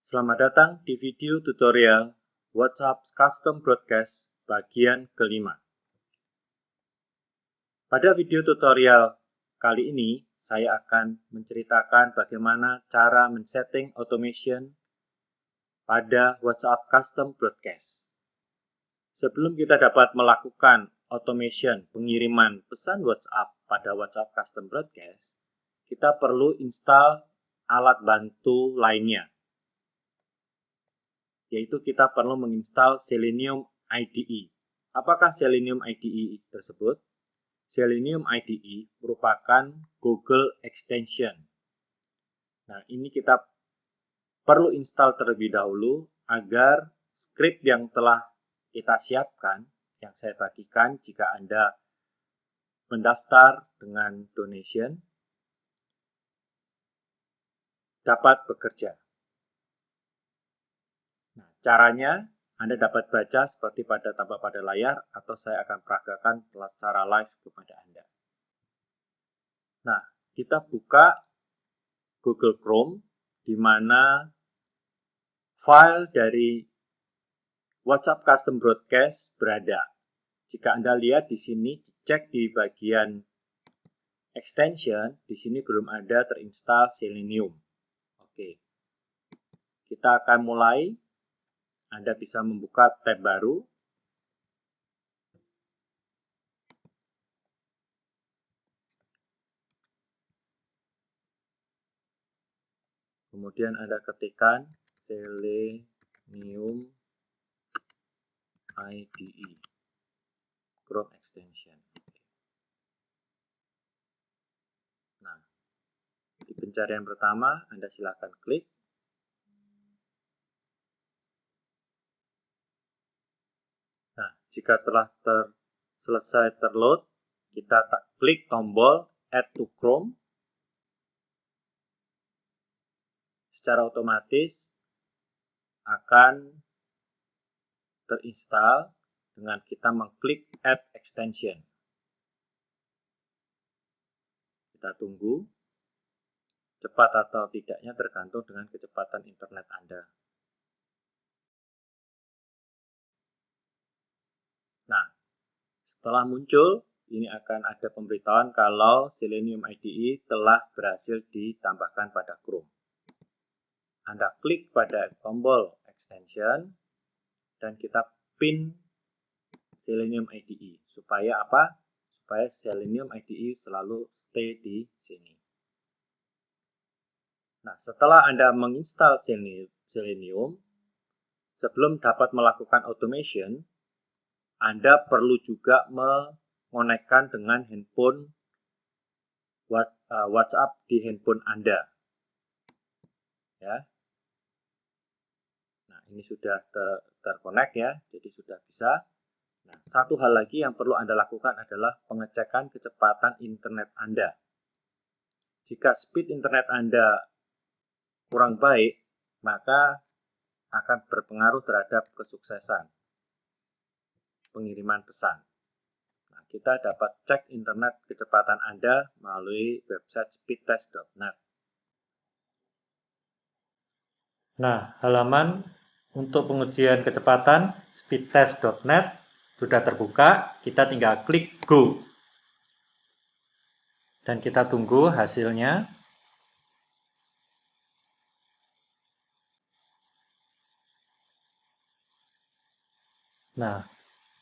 Selamat datang di video tutorial WhatsApp Custom Broadcast bagian kelima. Pada video tutorial kali ini, saya akan menceritakan bagaimana cara men-setting automation pada WhatsApp Custom Broadcast. Sebelum kita dapat melakukan automation pengiriman pesan WhatsApp pada WhatsApp Custom Broadcast, kita perlu install alat bantu lainnya, yaitu kita perlu menginstal Selenium IDE. Apakah Selenium IDE tersebut? Selenium IDE merupakan Google Extension. Nah, ini kita perlu install terlebih dahulu agar script yang telah kita siapkan, yang saya bagikan jika Anda mendaftar dengan donation, dapat bekerja. Nah, caranya Anda dapat baca seperti tampak pada layar, atau saya akan peragakan secara live kepada Anda. Nah, kita buka Google Chrome, di mana file dari WhatsApp Custom Broadcast berada. Jika Anda lihat di sini, cek di bagian extension, di sini belum ada terinstall Selenium. Oke, kita akan mulai. Anda bisa membuka tab baru. Kemudian Anda ketikkan Selenium IDE Chrome extension. Nah, di pencarian pertama Anda silakan klik. Nah, jika telah selesai terload, kita klik tombol Add to Chrome. Secara otomatis akan terinstall dengan kita mengklik Add Extension. Kita tunggu. Cepat atau tidaknya tergantung dengan kecepatan internet Anda. Nah, setelah muncul, ini akan ada pemberitahuan kalau Selenium IDE telah berhasil ditambahkan pada Chrome. Anda klik pada tombol extension dan kita pin Selenium IDE. Supaya apa? Supaya Selenium IDE selalu stay di sini. Nah, setelah Anda menginstal Selenium, sebelum dapat melakukan automation, Anda perlu juga mengonekkan dengan handphone WhatsApp di handphone Anda. Ya. Nah, ini sudah terkonek ya, jadi sudah bisa. Nah, satu hal lagi yang perlu Anda lakukan adalah pengecekan kecepatan internet Anda. Jika speed internet Anda kurang baik, maka akan berpengaruh terhadap kesuksesan pengiriman pesan. Nah, kita dapat cek internet kecepatan Anda melalui website speedtest.net. Nah, halaman untuk pengujian kecepatan speedtest.net sudah terbuka. Kita tinggal klik Go. Dan kita tunggu hasilnya. Nah,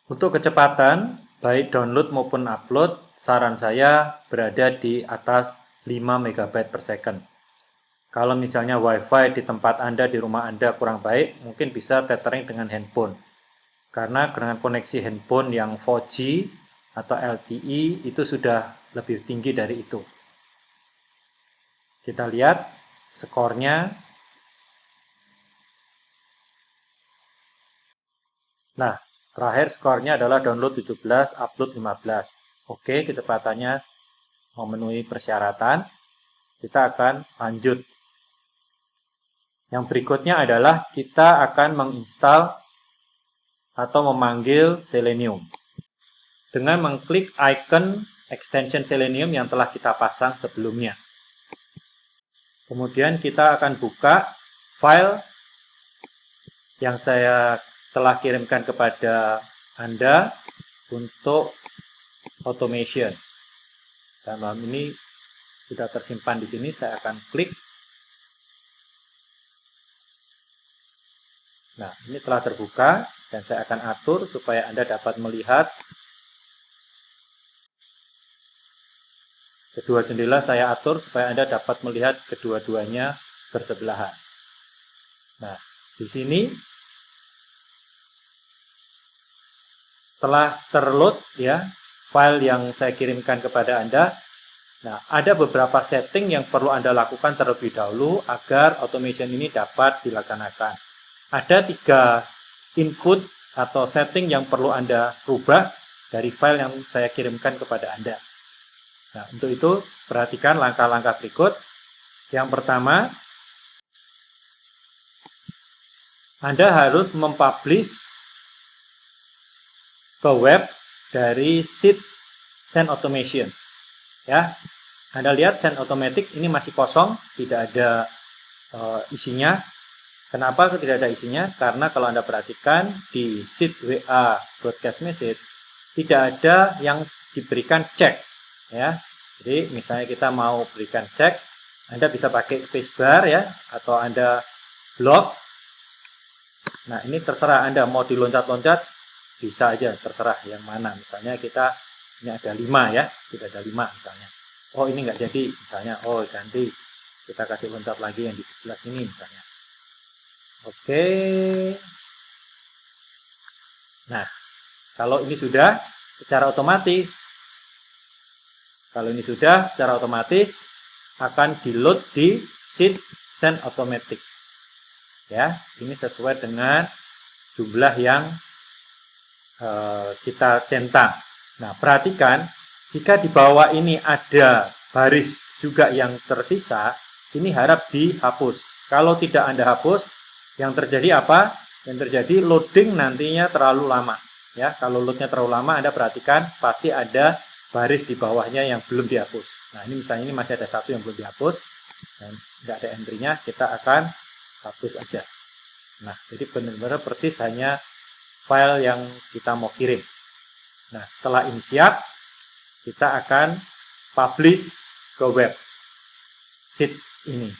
untuk kecepatan, baik download maupun upload, saran saya berada di atas 5 MB per second. Kalau misalnya WiFi di tempat Anda, di rumah Anda kurang baik, mungkin bisa tethering dengan handphone. Karena dengan koneksi handphone yang 4G atau LTE itu sudah lebih tinggi dari itu. Kita lihat skornya. Nah, terakhir skornya adalah download 17, upload 15. Oke, kecepatannya memenuhi persyaratan. Kita akan lanjut. Yang berikutnya adalah kita akan menginstal atau memanggil Selenium. Dengan mengklik icon extension Selenium yang telah kita pasang sebelumnya. Kemudian kita akan buka file yang saya telah kirimkan kepada Anda untuk automation. Dan malam ini sudah tersimpan di sini, saya akan klik. Nah, ini telah terbuka dan saya akan atur supaya Anda dapat melihat kedua jendela. Saya atur supaya Anda dapat melihat kedua-duanya bersebelahan. Nah, di sini telah terload ya file yang saya kirimkan kepada Anda. Nah, ada beberapa setting yang perlu Anda lakukan terlebih dahulu agar automation ini dapat dilaksanakan. Ada 3 input atau setting yang perlu Anda rubah dari file yang saya kirimkan kepada Anda. Nah, untuk itu perhatikan langkah-langkah berikut. Yang pertama, Anda harus mempublish ke web dari sheet Send Automation. Ya, Anda lihat Send Automatic ini masih kosong, tidak ada isinya. Kenapa tidak ada isinya? Karena kalau Anda perhatikan di sheet WA broadcast message tidak ada yang diberikan cek. Ya, jadi misalnya kita mau berikan cek, Anda bisa pakai spacebar ya, atau Anda blok. Nah, ini terserah Anda mau diloncat-loncat, bisa aja, terserah yang mana. Misalnya kita ini ada 5 ya, tidak ada 5 misalnya. Oh, ini nggak jadi, misalnya, oh ganti, kita kasih loncat lagi yang di sebelah sini misalnya. Oke. Nah, kalau ini sudah secara otomatis, akan di-load di sheet Send Automatic. Ya, ini sesuai dengan jumlah yang kita centang. Nah, perhatikan jika di bawah ini ada baris juga yang tersisa, ini harap dihapus. Kalau tidak Anda hapus, yang terjadi apa? Yang terjadi loading nantinya terlalu lama. Ya, kalau loadnya terlalu lama, Anda perhatikan pasti ada baris di bawahnya yang belum dihapus. Nah, ini misalnya ini masih ada satu yang belum dihapus dan tidak ada entry-nya, kita akan hapus aja. Nah, jadi benar-benar persis hanya file yang kita mau kirim. Nah, setelah ini siap, kita akan publish ke web sheet ini.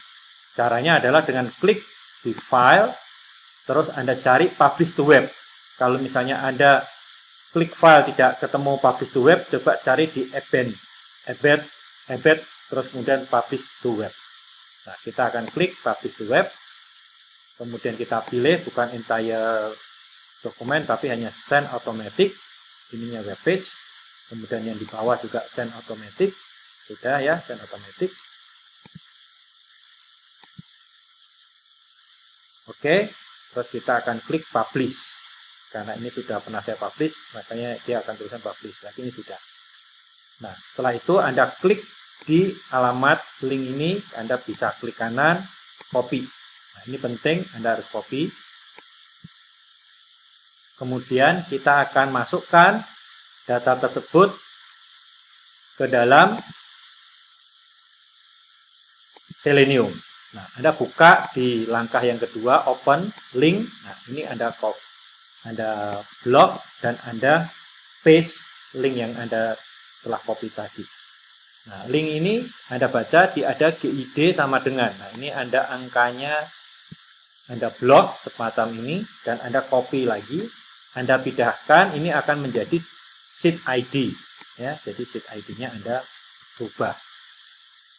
Caranya adalah dengan klik di file, terus Anda cari publish to web. Kalau misalnya Anda klik file tidak ketemu publish to web, coba cari di embed, terus kemudian publish to web. Nah, kita akan klik publish to web, kemudian kita pilih bukan entire dokumen tapi hanya Send Automatic, ininya web page, kemudian yang di bawah juga Send Automatic, sudah ya, Send Automatic. Oke, terus kita akan klik publish, karena ini sudah pernah saya publish, makanya dia akan tulisan publish, tapi ini sudah. Nah, setelah itu Anda klik di alamat link ini, Anda bisa klik kanan, copy. Nah, ini penting, Anda harus copy. Kemudian kita akan masukkan data tersebut ke dalam Selenium. Nah, Anda buka di langkah yang kedua, open link. Nah, ini Anda blok dan Anda paste link yang Anda telah copy tadi. Nah, link ini Anda baca ada GID sama dengan. Nah, ini Anda angkanya Anda blok semacam ini dan Anda copy lagi. Anda pindahkan, ini akan menjadi sheet ID. Ya, jadi sheet ID-nya Anda rubah.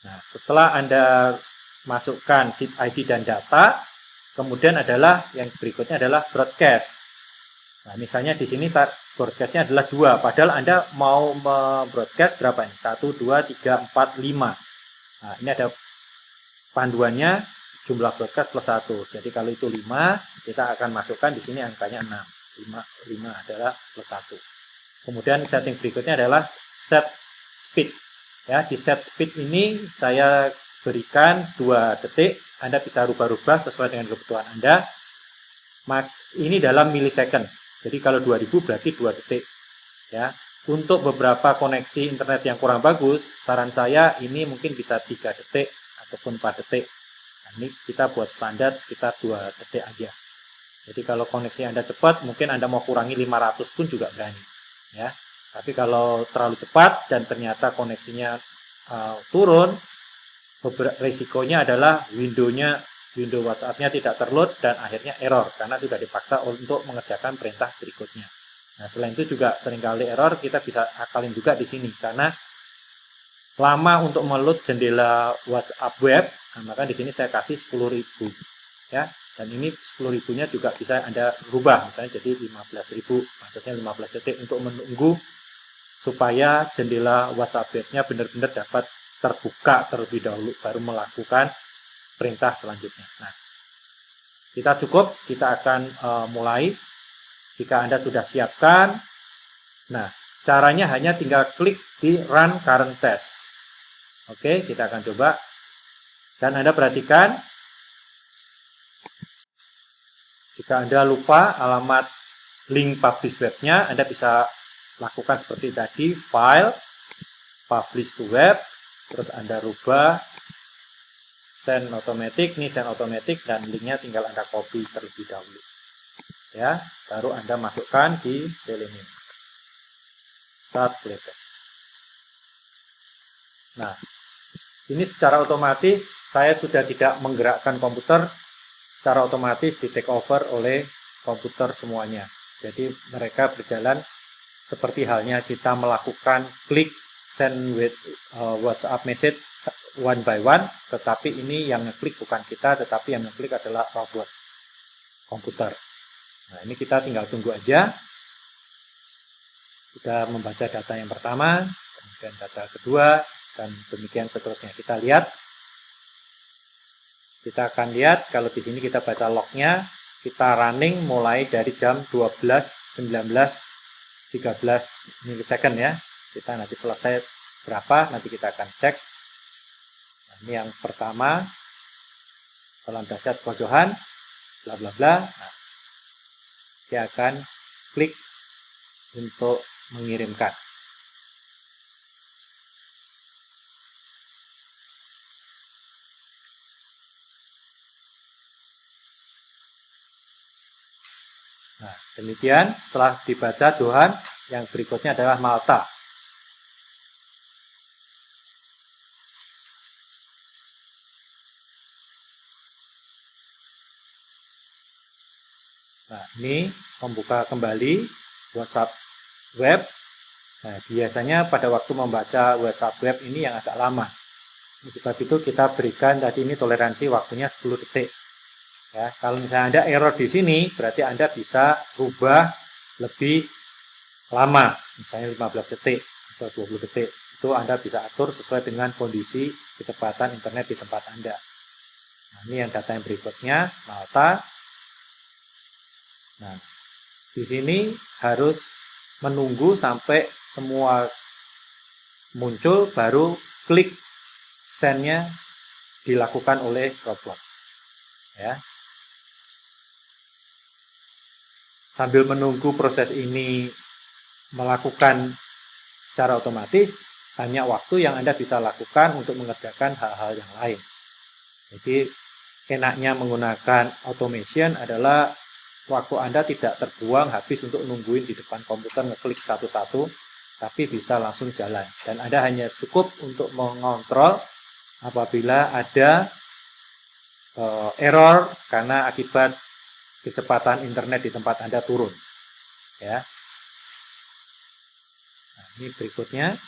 Nah, setelah Anda masukkan sheet ID dan data, kemudian adalah yang berikutnya adalah broadcast. Nah, misalnya di sini broadcast-nya adalah 2, padahal Anda mau broadcast berapa ini? 1, 2, 3, 4, 5. Nah, ini ada panduannya jumlah broadcast plus 1. Jadi kalau itu 5, kita akan masukkan di sini angkanya 6. 5 adalah plus 1. Kemudian setting berikutnya adalah set speed. Ya, di set speed ini saya berikan 2 detik. Anda bisa rubah-rubah sesuai dengan kebutuhan Anda. Ini dalam millisecond. Jadi kalau 2000 berarti 2 detik. Ya, untuk beberapa koneksi internet yang kurang bagus, saran saya ini mungkin bisa 3 detik ataupun 4 detik. Nah, ini kita buat standar sekitar 2 detik aja. Jadi kalau koneksi Anda cepat, mungkin Anda mau kurangi 500 pun juga berani. Ya. Tapi kalau terlalu cepat dan ternyata koneksinya turun, risikonya adalah window WhatsApp-nya tidak terload dan akhirnya error karena sudah dipaksa untuk mengerjakan perintah berikutnya. Nah, selain itu juga seringkali error kita bisa akalin juga di sini karena lama untuk meload jendela WhatsApp web, nah, maka di sini saya kasih 10.000 ya. Dan ini 10.000-nya juga bisa Anda rubah, misalnya jadi 15.000, maksudnya 15 detik untuk menunggu supaya jendela WhatsApp web-nya benar-benar dapat terbuka terlebih dahulu, baru melakukan perintah selanjutnya. Nah, kita akan mulai. Jika Anda sudah siapkan, nah, caranya hanya tinggal klik di Run Current Test. Oke, kita akan coba. Dan Anda perhatikan, jika Anda lupa alamat link publish webnya, Anda bisa lakukan seperti tadi, file, publish to web, terus Anda rubah, send automatic, nih send automatic, dan linknya tinggal Anda copy terlebih dahulu. Ya, baru Anda masukkan di Selenium. Start playback. Nah, ini secara otomatis saya sudah tidak menggerakkan komputer, secara otomatis di take over oleh komputer semuanya. Jadi mereka berjalan seperti halnya kita melakukan klik send with WhatsApp message one by one, tetapi ini yang ngeklik bukan kita, tetapi yang ngeklik adalah robot komputer. Nah, ini kita tinggal tunggu aja. Sudah membaca data yang pertama, kemudian data kedua, dan demikian seterusnya. Kita lihat. Kita akan lihat kalau di sini kita baca lognya, kita running mulai dari jam 12, 19, 13 milisecond ya. Kita nanti selesai berapa, nanti kita akan cek. Nah, ini yang pertama, dalam dahsyat pojokan, bla bla bla. Nah, dia akan klik untuk mengirimkan. Nah, demikian setelah dibaca Johan, yang berikutnya adalah Malta. Nah, ini membuka kembali WhatsApp web. Nah, biasanya pada waktu membaca WhatsApp web ini yang agak lama. Sebab itu kita berikan tadi ini toleransi waktunya 10 detik. Ya, kalau misalnya ada error di sini, berarti Anda bisa rubah lebih lama, misalnya 15 detik atau 20 detik. Itu Anda bisa atur sesuai dengan kondisi kecepatan internet di tempat Anda. Nah, ini yang data yang berikutnya, Malta. Nah, di sini harus menunggu sampai semua muncul, baru klik send-nya dilakukan oleh robot. Ya. Sambil menunggu proses ini melakukan secara otomatis, banyak waktu yang Anda bisa lakukan untuk mengerjakan hal-hal yang lain. Jadi, enaknya menggunakan automation adalah waktu Anda tidak terbuang habis untuk nungguin di depan komputer ngeklik satu-satu, tapi bisa langsung jalan. Dan Anda hanya cukup untuk mengontrol apabila ada error karena akibat kecepatan internet di tempat Anda turun. Ya. Nah, ini berikutnya.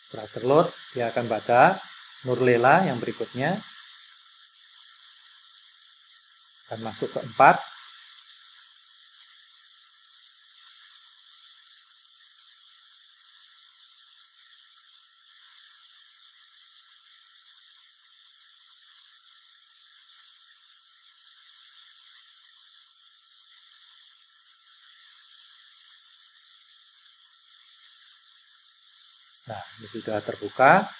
Setelah terload, dia akan baca Nurlela yang berikutnya. Akan masuk ke 4. Nah, ini sudah terbuka.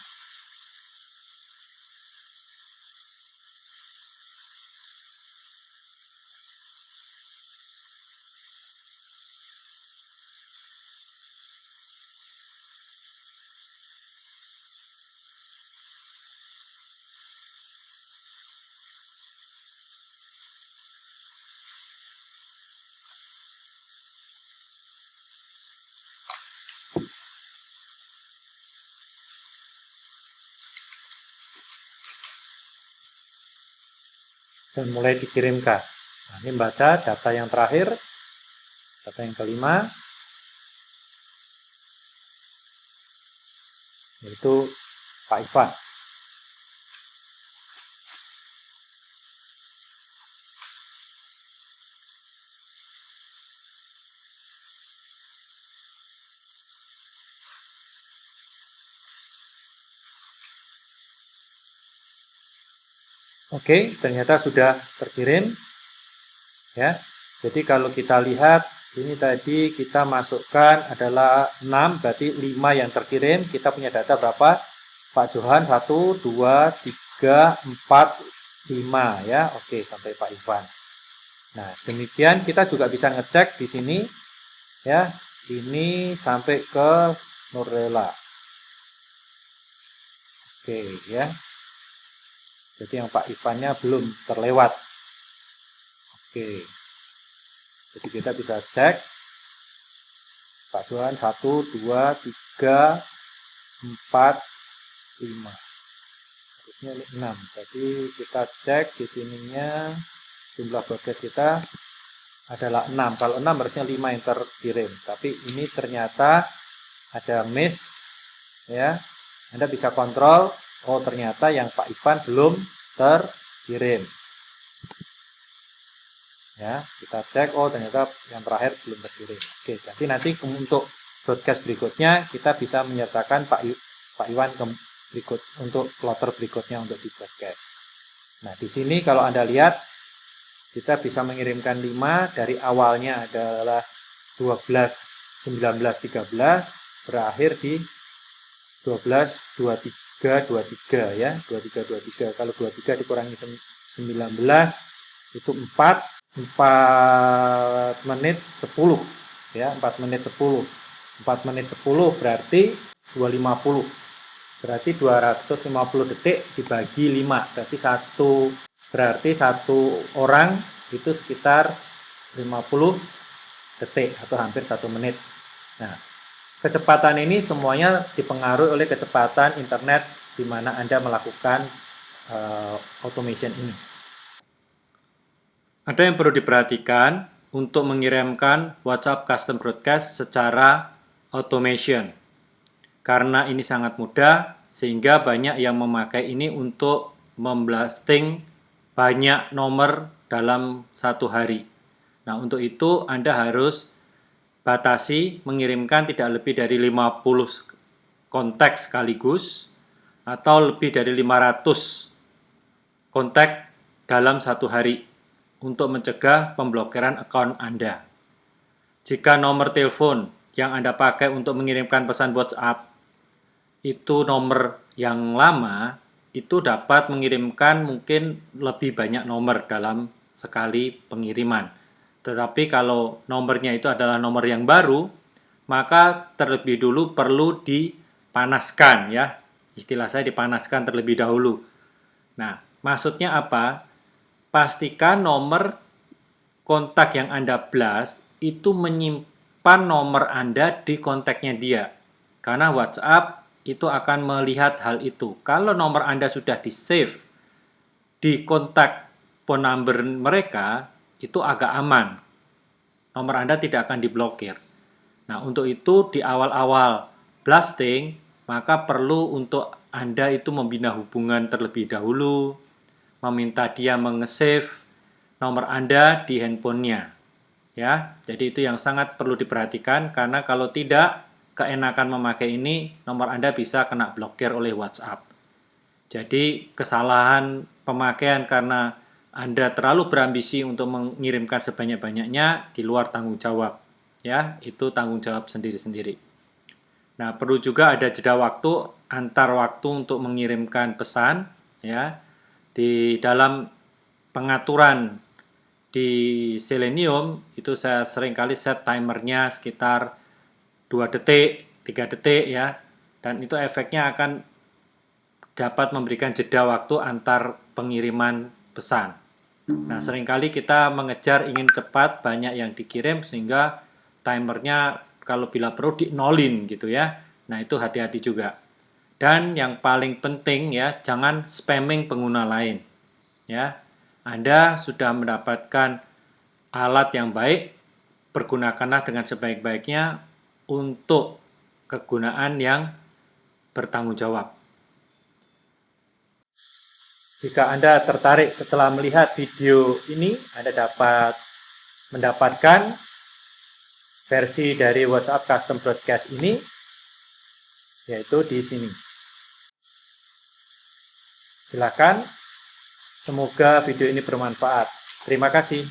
dan mulai dikirimkan. Nah, ini membaca data yang terakhir, data yang kelima, yaitu Pak Ivan. Oke, ternyata sudah terkirim. Ya. Jadi kalau kita lihat ini tadi kita masukkan adalah 6, berarti 5 yang terkirim. Kita punya data berapa? Pak Johan 1, 2, 3, 4, 5 ya. Oke, sampai Pak Ivan. Nah, demikian kita juga bisa ngecek di sini ya. Ini sampai ke Nurlela. Oke ya. Jadi yang Pak Ivannya belum terlewat. Oke. Jadi kita bisa cek Pak Johan 1, 2, 3, 4, 5. Harusnya 6. Jadi kita cek di sininya jumlah broadcast kita adalah 6. Kalau 6 harusnya 5 yang terkirim. Tapi ini ternyata ada miss ya. Anda bisa kontrol, oh ternyata yang Pak Ivan belum terkirim. Ya, kita cek, oh ternyata yang terakhir belum terkirim. Oke, jadi nanti untuk broadcast berikutnya kita bisa menyertakan Pak Iwan berikut untuk plotter berikutnya untuk di broadcast. Nah, di sini kalau Anda lihat kita bisa mengirimkan 5 dari awalnya adalah 12, 19, 13 berakhir di 12, 23, 23 ya, 23, 23. Kalau 23 dikurangi 19 itu 4 menit 10 ya, 4 menit 10 berarti 250, berarti 250 detik dibagi 5 berarti satu orang itu sekitar 50 detik atau hampir 1 menit. Nah, kecepatan ini semuanya dipengaruhi oleh kecepatan internet di mana Anda melakukan automation ini. Ada yang perlu diperhatikan untuk mengirimkan WhatsApp Custom Broadcast secara automation. Karena ini sangat mudah, sehingga banyak yang memakai ini untuk memblasting banyak nomor dalam satu hari. Nah, untuk itu Anda harus batasi mengirimkan tidak lebih dari 50 kontak sekaligus atau lebih dari 500 kontak dalam satu hari untuk mencegah pemblokiran akun Anda. Jika nomor telepon yang Anda pakai untuk mengirimkan pesan WhatsApp itu nomor yang lama, itu dapat mengirimkan mungkin lebih banyak nomor dalam sekali pengiriman. Tetapi kalau nomornya itu adalah nomor yang baru, maka terlebih dulu perlu dipanaskan ya. Istilah saya dipanaskan terlebih dahulu. Nah, maksudnya apa? Pastikan nomor kontak yang Anda blast itu menyimpan nomor Anda di kontaknya dia. Karena WhatsApp itu akan melihat hal itu. Kalau nomor Anda sudah di-save di kontak phone number mereka, itu agak aman. Nomor Anda tidak akan diblokir. Nah, untuk itu di awal-awal blasting, maka perlu untuk Anda itu membina hubungan terlebih dahulu, meminta dia menge-save nomor Anda di handphonenya. Ya, jadi itu yang sangat perlu diperhatikan karena kalau tidak, keenakan memakai ini, nomor Anda bisa kena blokir oleh WhatsApp. Jadi, kesalahan pemakaian karena Anda terlalu berambisi untuk mengirimkan sebanyak-banyaknya di luar tanggung jawab. Ya, itu tanggung jawab sendiri-sendiri. Nah, perlu juga ada jeda waktu antar waktu untuk mengirimkan pesan, ya. Di dalam pengaturan di Selenium itu saya seringkali set timernya sekitar 2 detik, 3 detik ya. Dan itu efeknya akan dapat memberikan jeda waktu antar pengiriman pesan. Nah, seringkali kita mengejar ingin cepat, banyak yang dikirim sehingga timernya kalau bila perlu di-nolin gitu ya. Nah, itu hati-hati juga. Dan yang paling penting ya, jangan spamming pengguna lain. Ya. Anda sudah mendapatkan alat yang baik, pergunakanlah dengan sebaik-baiknya untuk kegunaan yang bertanggung jawab. Jika Anda tertarik setelah melihat video ini, Anda dapat mendapatkan versi dari WhatsApp Custom Broadcast ini, yaitu di sini. Silakan, semoga video ini bermanfaat. Terima kasih.